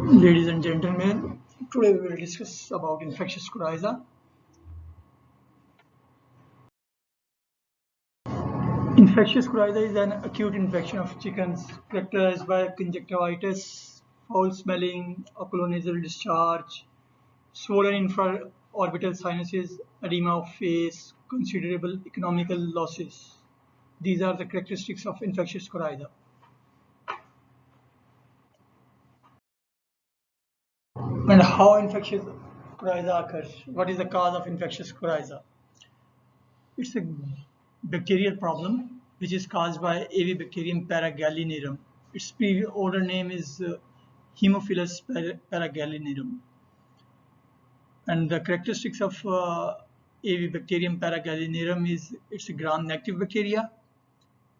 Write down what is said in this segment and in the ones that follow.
Ladies and gentlemen, today we will discuss about infectious coryza. Infectious coryza is an acute infection of chickens characterized by conjunctivitis, foul smelling, oculonasal discharge, swollen infraorbital sinuses, edema of face, considerable economical losses. These are the characteristics of infectious coryza. And how infectious coryza occurs? What is the cause of infectious coryza? It's a bacterial problem which is caused by Avibacterium paragallinarum. Its previous older name is Haemophilus paragallinarum. And the characteristics of Avibacterium paragallinarum is it's a gram-negative bacteria,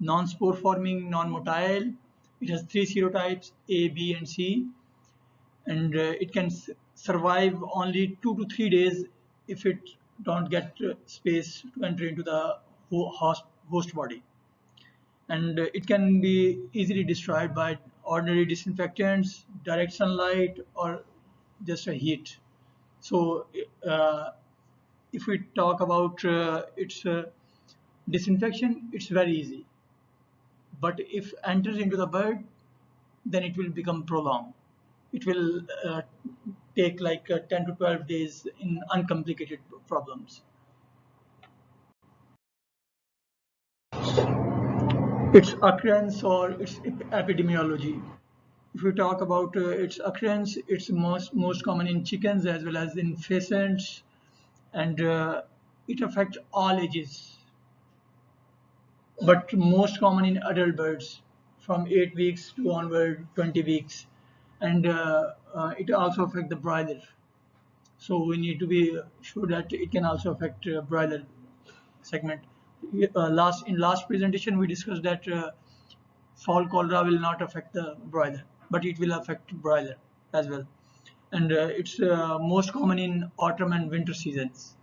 non-spore forming, non-motile. It has 3 serotypes A, B, and C, and it can survive only 2 to 3 days if it don't get space to enter into the host body, and it can be easily destroyed by ordinary disinfectants, direct sunlight, or just a heat. So if we talk about its disinfection, it's very easy, but if enters into the bird, then it will become prolonged. It will take like 10 to 12 days in uncomplicated problems. Its occurrence or its epidemiology. If we talk about its occurrence, it's most common in chickens as well as in pheasants, and it affects all ages, but most common in adult birds from 8 weeks to onward 20 weeks, and it also affects the broiler. So we need to be sure that it can also affect broiler segment. Last presentation we discussed that fall cholera will not affect the broiler, but it will affect broiler as well, and it's most common in autumn and winter seasons.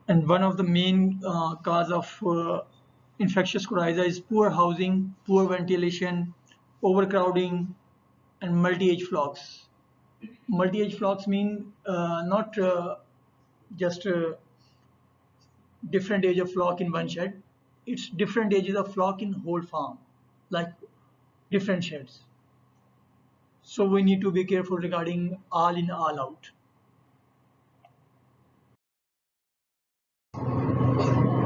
And one of the main cause of infectious coryza is poor housing, poor ventilation, overcrowding, and multi-age flocks. Multi-age flocks mean not just different age of flock in one shed. It's different ages of flock in whole farm, like different sheds. So we need to be careful regarding all in, all out.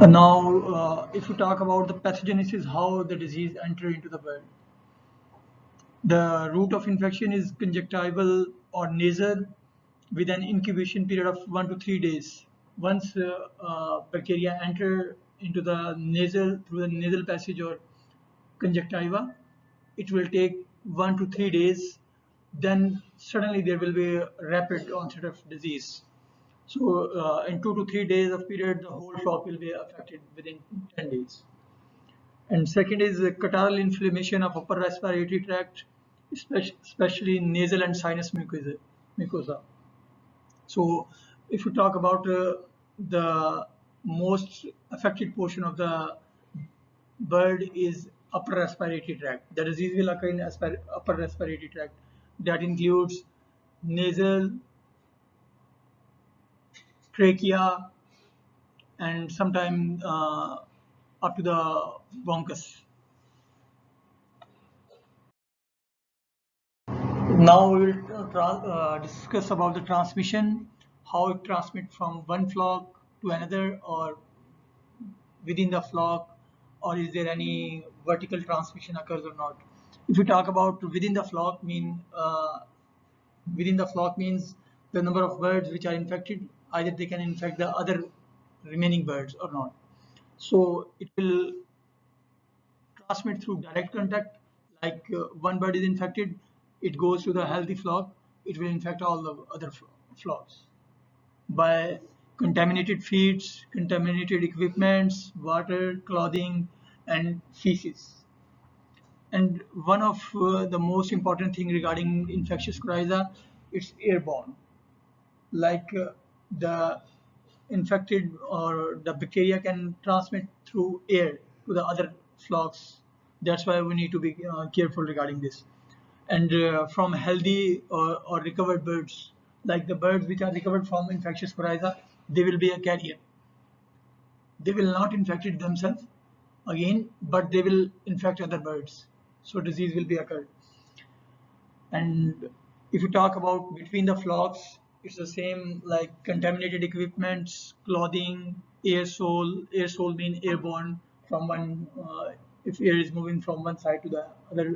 Now, if you talk about the pathogenesis, how the disease enter into the bird. The route of infection is conjunctival or nasal with an incubation period of 1 to 3 days. Once bacteria enter into the nasal through the nasal passage or conjunctiva, it will take 1 to 3 days. Then suddenly there will be a rapid onset of disease. So in 2 to 3 days of period, the whole flock will be affected within 10 days. And second is catarrhal inflammation of upper respiratory tract, especially nasal and sinus mucosa. So if you talk about the most affected portion of the bird is upper respiratory tract. The disease will occur in upper respiratory tract. That includes nasal, trachea, and sometimes up to the bronchus. Now we will discuss about the transmission, how it transmits from one flock to another, or within the flock, or is there any vertical transmission occurs or not. If we talk about within the flock, within the flock means the number of birds which are infected, either they can infect the other remaining birds or not. So it will transmit through direct contact, like one bird is infected, it goes to the healthy flock, it will infect all the other flocks by contaminated feeds, contaminated equipments, water, clothing, and feces. And one of the most important thing regarding infectious coryza, it's airborne. Like the infected or the bacteria can transmit through air to the other flocks. That's why we need to be careful regarding this. And from healthy or recovered birds, like the birds which are recovered from infectious coryza, they will be a carrier. They will not infect it themselves again, but they will infect other birds. So disease will be occurred. And if you talk about between the flocks, it's the same, like contaminated equipments, clothing, aerosol. Aerosol mean airborne from one, if air is moving from one side to the other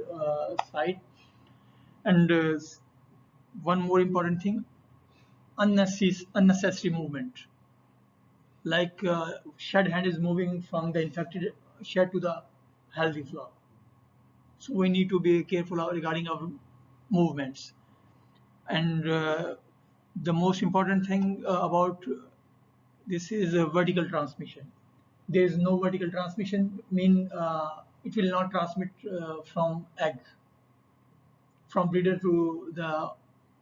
side. And one more important thing, unnecessary movement. Like shed hand is moving from the infected shed to the healthy flock. So we need to be careful regarding our movements. And the most important thing about this is a vertical transmission. There is no vertical transmission, mean it will not transmit from egg, from breeder to the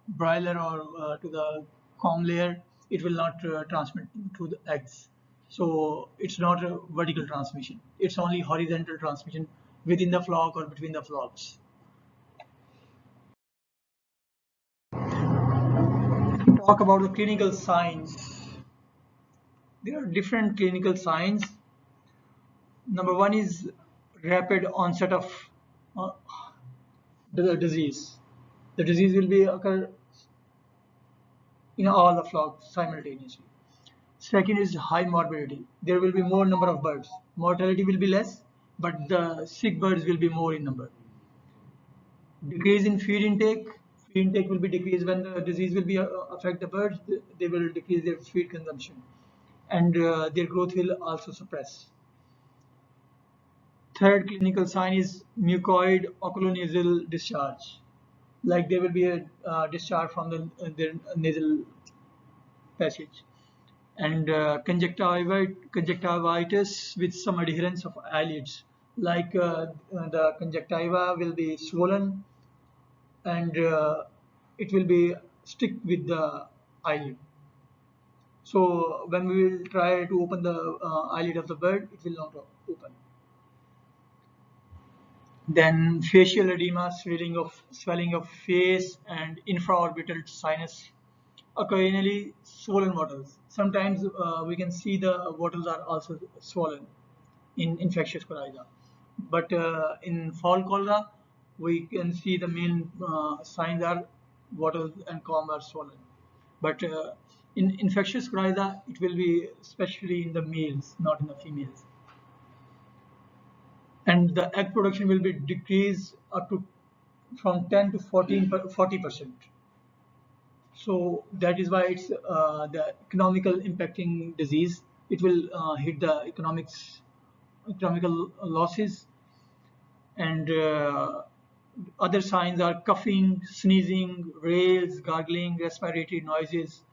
broiler or to the comb layer. It will not transmit to the eggs. So it's not a vertical transmission. It's only horizontal transmission within the flock or between the flocks. To talk about the clinical signs, there are different clinical signs. Number one is rapid onset of uh, the disease. The disease will be occur in all the flocks simultaneously. Second is high morbidity. There will be more number of birds. Mortality will be less, but the sick birds will be more in number. Decrease in feed intake. Feed intake will be decreased when the disease will be affect the birds. They will decrease their feed consumption, and their growth will also suppress. Third clinical sign is mucoid oculonasal discharge. Like there will be a discharge from their nasal passage. And conjunctivitis with some adherence of eyelids. Like the conjunctiva will be swollen and it will be stick with the eyelid. So when we will try to open the eyelid of the bird, it will not open. Then facial edema, swelling of face and infraorbital sinus, occasionally swollen waters. Sometimes we can see the waters are also swollen in infectious coryza. But in fall cholera, we can see the main signs are waters and comb are swollen. But in infectious coryza, it will be especially in the males, not in the females. And the egg production will be decreased up to from 10 to 40%. So that is why it's the economical impacting disease. It will hit the economical losses, and other signs are coughing, sneezing, rales, gargling, respiratory noises,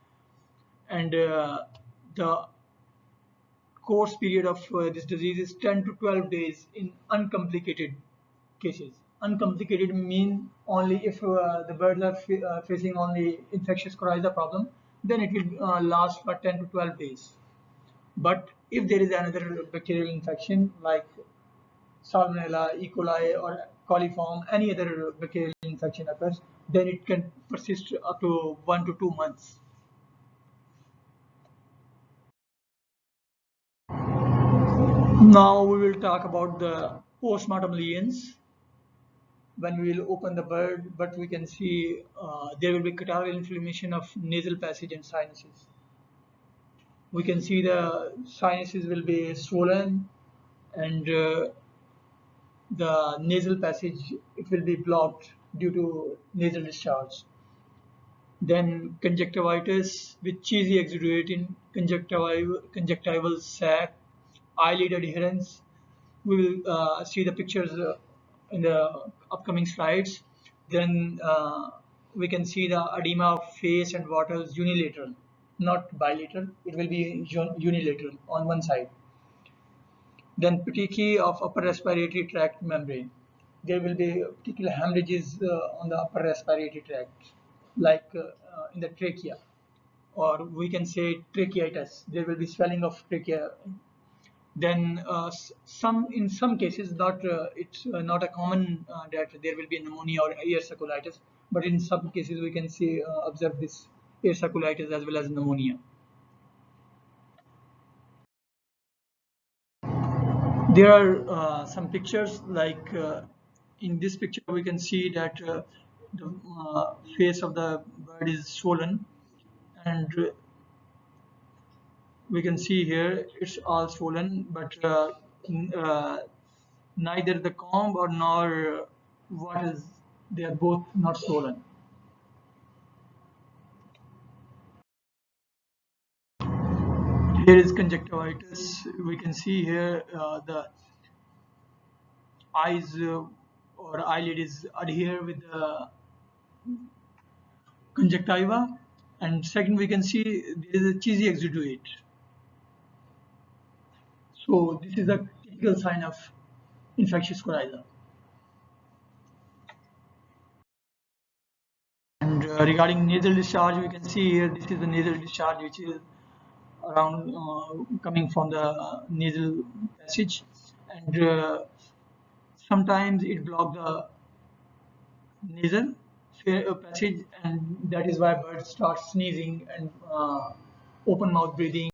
and the course period of this disease is 10 to 12 days in uncomplicated cases. Uncomplicated mean only if the birds are facing only infectious coryza problem, then it will last for 10 to 12 days. But if there is another bacterial infection like Salmonella, E. coli, or coliform, any other bacterial infection occurs, then it can persist up to 1 to 2 months. Now we will talk about the postmortem lesions. When we will open the bird, but we can see there will be catarrh inflammation of nasal passage and sinuses. We can see the sinuses will be swollen and the nasal passage, it will be blocked due to nasal discharge. Then conjunctivitis with cheesy exudate conjunctival sac, eyelid adherence. We will see the pictures in the upcoming slides. Then we can see the edema of face and waters unilateral, not bilateral. It will be unilateral on one side. Then petechiae of upper respiratory tract membrane. There will be particular hemorrhages on the upper respiratory tract, like in the trachea, or we can say tracheitis. There will be swelling of trachea. Then in some cases, it's not a common that there will be pneumonia or ear but in some cases we can see observe this ear as well as pneumonia. There are some pictures like in this picture we can see that the face of the bird is swollen, and we can see here it's all swollen, but neither the comb or nor what is, they are both not swollen. Here is conjunctivitis. We can see here the eyes or eyelid is adhere with the conjunctiva, and second we can see there is a cheesy exudate. So this is a typical sign of infectious coryza. And regarding nasal discharge, we can see here this is the nasal discharge which is around coming from the nasal passage, and sometimes it blocks the nasal passage, and that is why birds start sneezing and open mouth breathing,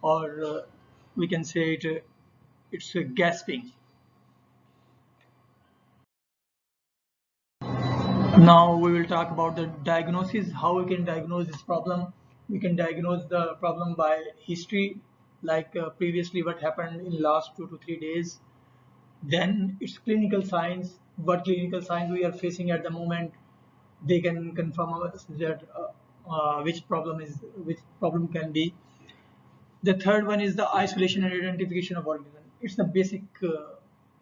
or we can say it's gasping. Now we will talk about the diagnosis, how we can diagnose this problem. We can diagnose the problem by history, like previously what happened in last 2 to 3 days. Then its clinical signs, what clinical signs we are facing at the moment. They can confirm us that which problem can be. The third one is the isolation and identification of organism. It's the basic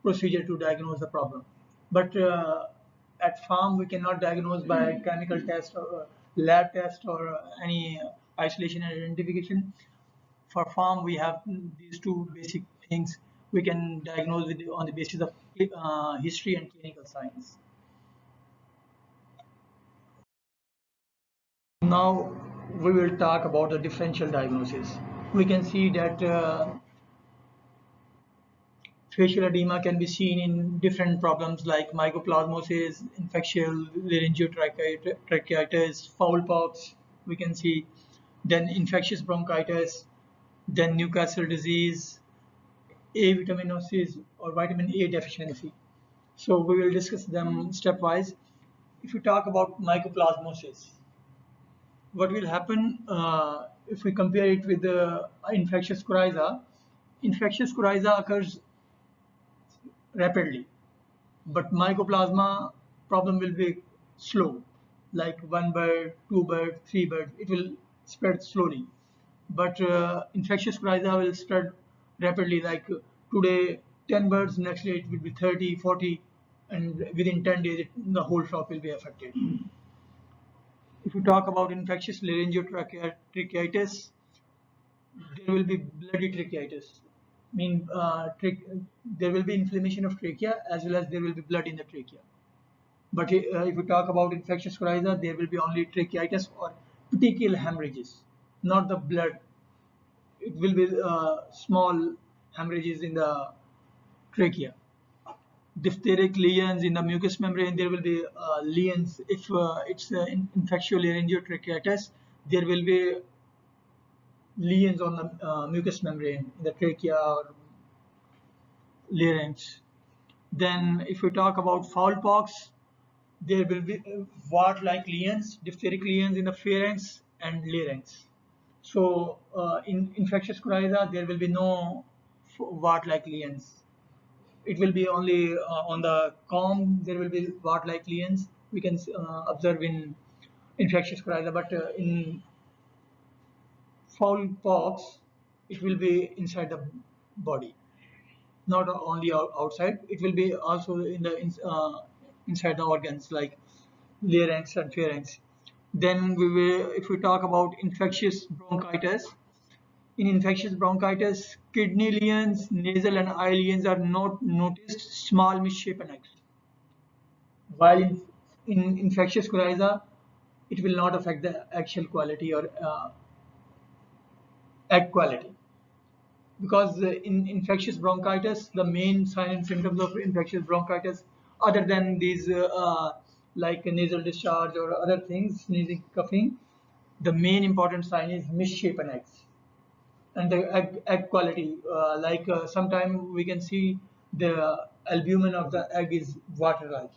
procedure to diagnose the problem. But at farm, we cannot diagnose by chemical test or lab test or any isolation and identification. For farm, we have these two basic things. We can diagnose on the basis of history and clinical science. Now we will talk about the differential diagnosis. We can see that facial edema can be seen in different problems like mycoplasmosis, infectious laryngotracheitis, fowl pox. We can see then infectious bronchitis, then Newcastle disease, A vitaminosis or vitamin A deficiency. So we will discuss them stepwise. If we talk about mycoplasmosis, what will happen if we compare it with the infectious coryza? Infectious coryza occurs rapidly, but mycoplasma problem will be slow, like one bird, two birds, three birds. It will spread slowly, but infectious coryza will spread rapidly. Like today, 10 birds, next day it will be 30, 40, and within 10 days, the whole crop will be affected. If you talk about infectious laryngotracheitis, there will be bloody tracheitis. Mean there will be inflammation of trachea as well as there will be blood in the trachea. But if you talk about infectious coryza, there will be only tracheitis or petechial hemorrhages, not the blood. It will be small hemorrhages in the trachea. Diphtheric lesions in the mucous membrane, there will be lesions. If it's infectious laryngotracheitis, there will be lesions on the mucous membrane in the trachea or larynx. Then if we talk about fowl pox, there will be wart-like lesions, diphtheric lesions in the pharynx and larynx. So in infectious coryza, there will be no wart-like lesions. It will be only on the comb, there will be wart-like lesions. We can observe in infectious coryza, but in fowl pox, it will be inside the body, not only outside. It will be also in the inside the organs like larynx and pharynx. Then if we talk about infectious bronchitis, in infectious bronchitis, kidney lesions, nasal and eye lesions are not noticed, small misshapen eggs. While in infectious coryza, it will not affect the eggshell quality or egg quality. because in infectious bronchitis, the main sign and symptoms of infectious bronchitis, other than these like nasal discharge or other things, sneezing, coughing, the main important sign is misshapen eggs and the egg quality. Sometime we can see the albumin of the egg is water-like.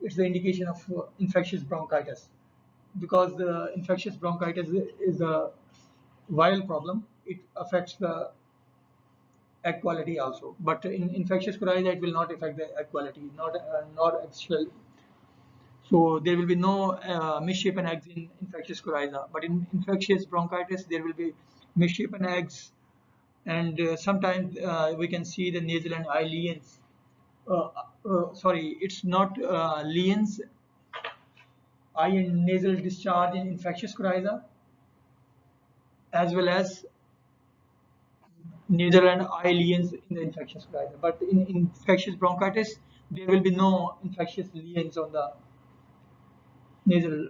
It's the indication of infectious bronchitis, because the infectious bronchitis is a viral problem. It affects the egg quality also, but in infectious coryza it will not affect the egg quality, not actual. So there will be no misshapen eggs in infectious coryza, but in infectious bronchitis there will be misshapen eggs, and sometimes we can see the nasal and eye lesions. Sorry, it's not lesions, eye and nasal discharge in infectious coryza, as well as nasal and eye lesions in the infectious coryza. But in infectious bronchitis, there will be no infectious lesions on the nasal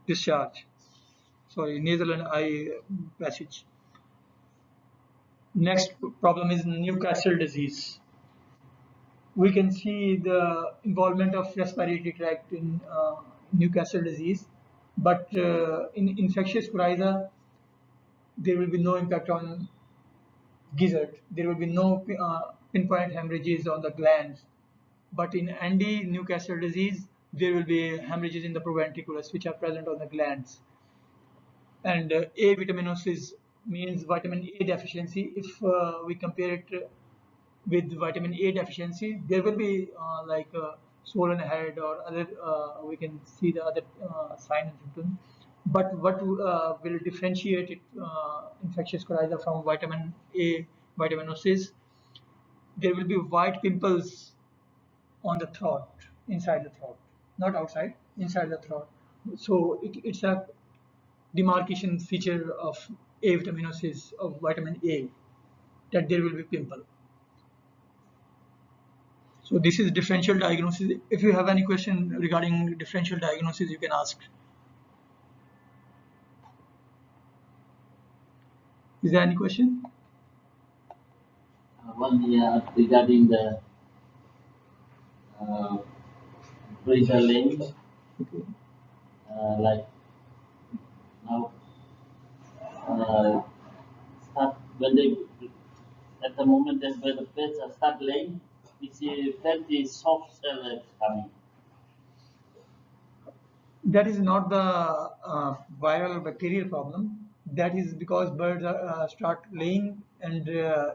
discharge. Sorry, nasal and eye passage. Next problem is Newcastle disease. We can see the involvement of respiratory tract in Newcastle disease, but in infectious coryza, there will be no impact on gizzard. There will be no pinpoint hemorrhages on the glands. But in Andy Newcastle disease, there will be hemorrhages in the proventriculus, which are present on the glands. And A vitaminosis means vitamin A deficiency. If we compare it with vitamin A deficiency, there will be swollen head or other, we can see the other signs and symptoms. But what will differentiate it, infectious coryza from vitamin A vitaminosis, there will be white pimples on the throat, inside the throat, not outside, inside the throat. So it's a demarcation feature of A vitaminosis, of vitamin A, that there will be pimple. So this is differential diagnosis. If you have any question regarding differential diagnosis, you can ask. Is there any question? Regarding the freezer lane, Okay. like now, start when they at the moment that when the plants are start laying, we see plenty soft cell coming. That is not the viral or bacterial problem. That is because birds start laying, and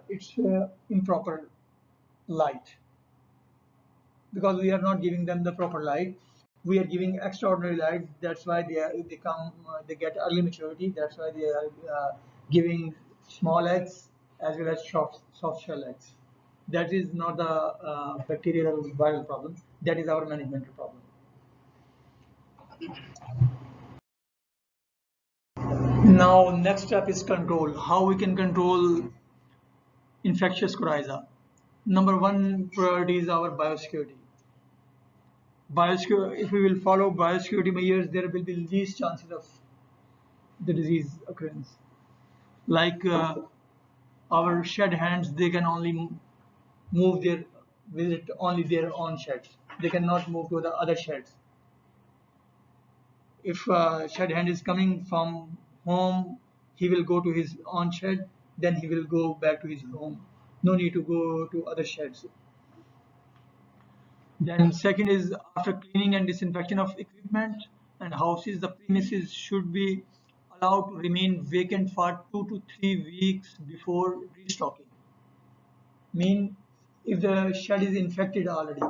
it's improper light. Because we are not giving them the proper light, we are giving extraordinary light. That's why they come, they get early maturity. That's why they are giving small eggs as well as soft shell eggs. That is not the bacterial or viral problem. That is our management problem. Now, next step is control. How we can control infectious coryza? Number one priority is our biosecurity. If we will follow biosecurity measures, there will be least chances of the disease occurrence. Like our shed hands, they can only visit only their own sheds. They cannot move to the other sheds. If shed hand is coming from home, he will go to his own shed, then he will go back to his home. No need to go to other sheds. Then second is, after cleaning and disinfection of equipment and houses, the premises should be allowed to remain vacant for 2 to 3 weeks before restocking. Mean, if the shed is infected already,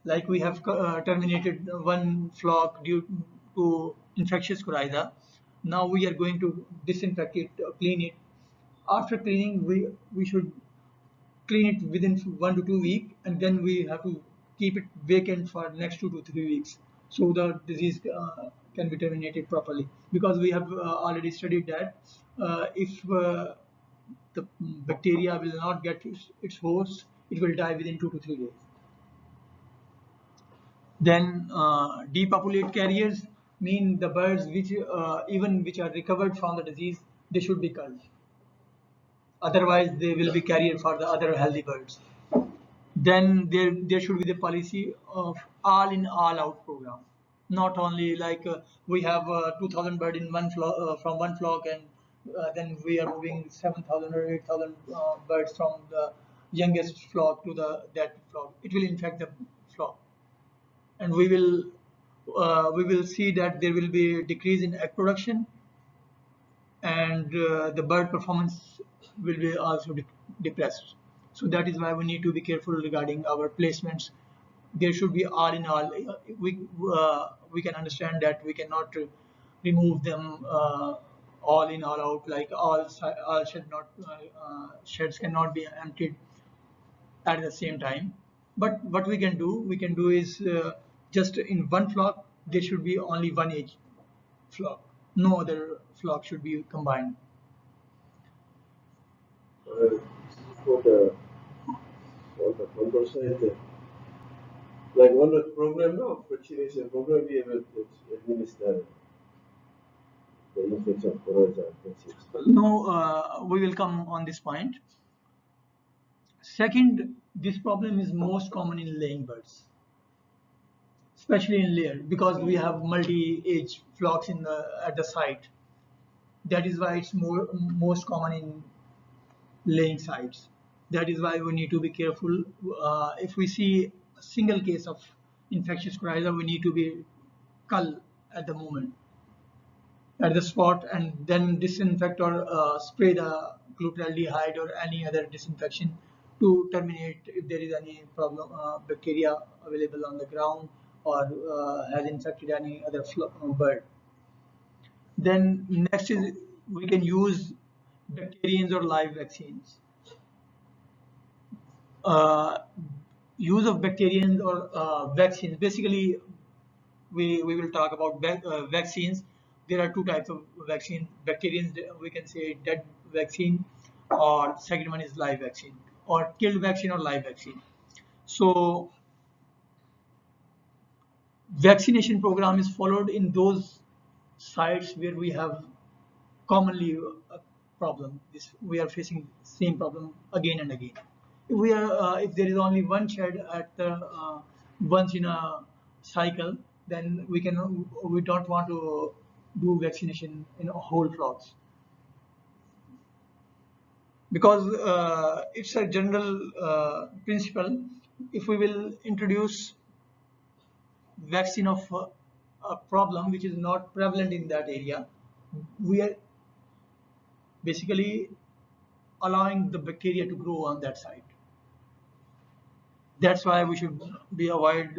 like we have terminated one flock due to infectious coryza, now we are going to disinfect it, clean it. After cleaning, we should clean it within 1 to 2 weeks, and then we have to keep it vacant for next 2 to 3 weeks, so the disease can be terminated properly. Because we have already studied that if the bacteria will not get its host, it will die within 2 to 3 days. Then depopulate carriers, mean the birds which even which are recovered from the disease, they should be culled. Otherwise, they will be carrier for the other healthy birds. Then there should be the policy of all in all out program. Not only like we have 2,000 bird in one flock from one flock, and then we are moving 7,000 or 8,000 birds from the youngest flock to the that flock. It will infect the flock, and we will see that there will be a decrease in egg production, and the bird performance will be also depressed. So that is why we need to be careful regarding our placements. There should be all in all. We can understand that we cannot remove them all in all out, like all sheds cannot be emptied at the same time. But what we can do is just in one flock there should be only one age flock. No other flock should be combined. For the on the side, like one of the program now, vaccination program, we have administer the infection Coryza vaccines. No, we will come on this point. Second, this problem is most common in laying birds, especially in layer, because we have multi-age flocks in the at the site. That is why it's most common in laying sites. That is why we need to be careful. If we see a single case of infectious coryza, we need to be cull at the moment, at the spot, and then disinfect or spray the glutaraldehyde or any other disinfection to terminate if there is any problem, bacteria available on the ground, or has infected any other bird. Then next is we can use bacterians or live vaccines. uh, Use of bacterians or vaccines. Basically, we will talk about vaccines. There are two types of vaccine. Bacterians, we can say dead vaccine, or second one is live vaccine, or killed vaccine or live vaccine. So vaccination program is followed in those sites where we have commonly a problem. This we are facing same problem again and again. If there is only one shed at the once in a cycle, then we don't want to do vaccination in whole flocks, because it's a general principle. If we will introduce vaccine of a problem which is not prevalent in that area, we are basically allowing the bacteria to grow on that site. That's why we should be avoid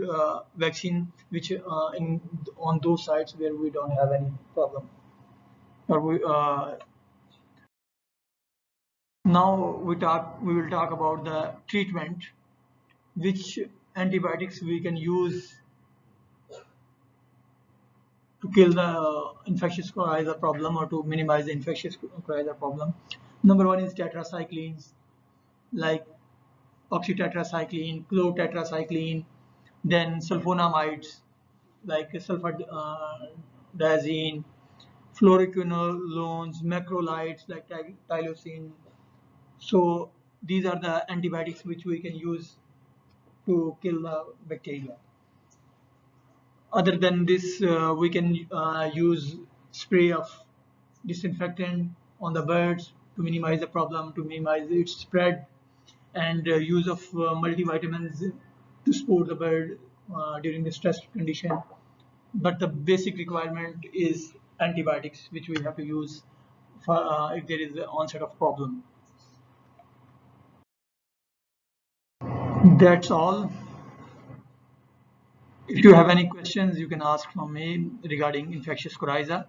vaccine which in on those sites where we don't have any problem. Or now we will talk about the treatment, which antibiotics we can use to kill the infectious coryza problem, or to minimize the infectious coryza problem. Number one is tetracyclines, like oxytetracycline, chlorotetracycline, then sulfonamides like sulfadiazine, fluoroquinolones, macrolides like tylosin. So these are the antibiotics which we can use to kill the bacteria. Other than this, we can use spray of disinfectant on the birds to minimize the problem, to minimize its spread, and use of multivitamins to support the bird during the stress condition. But the basic requirement is antibiotics, which we have to use for if there is the onset of problem. That's all. If you have any questions, you can ask from me regarding infectious coryza.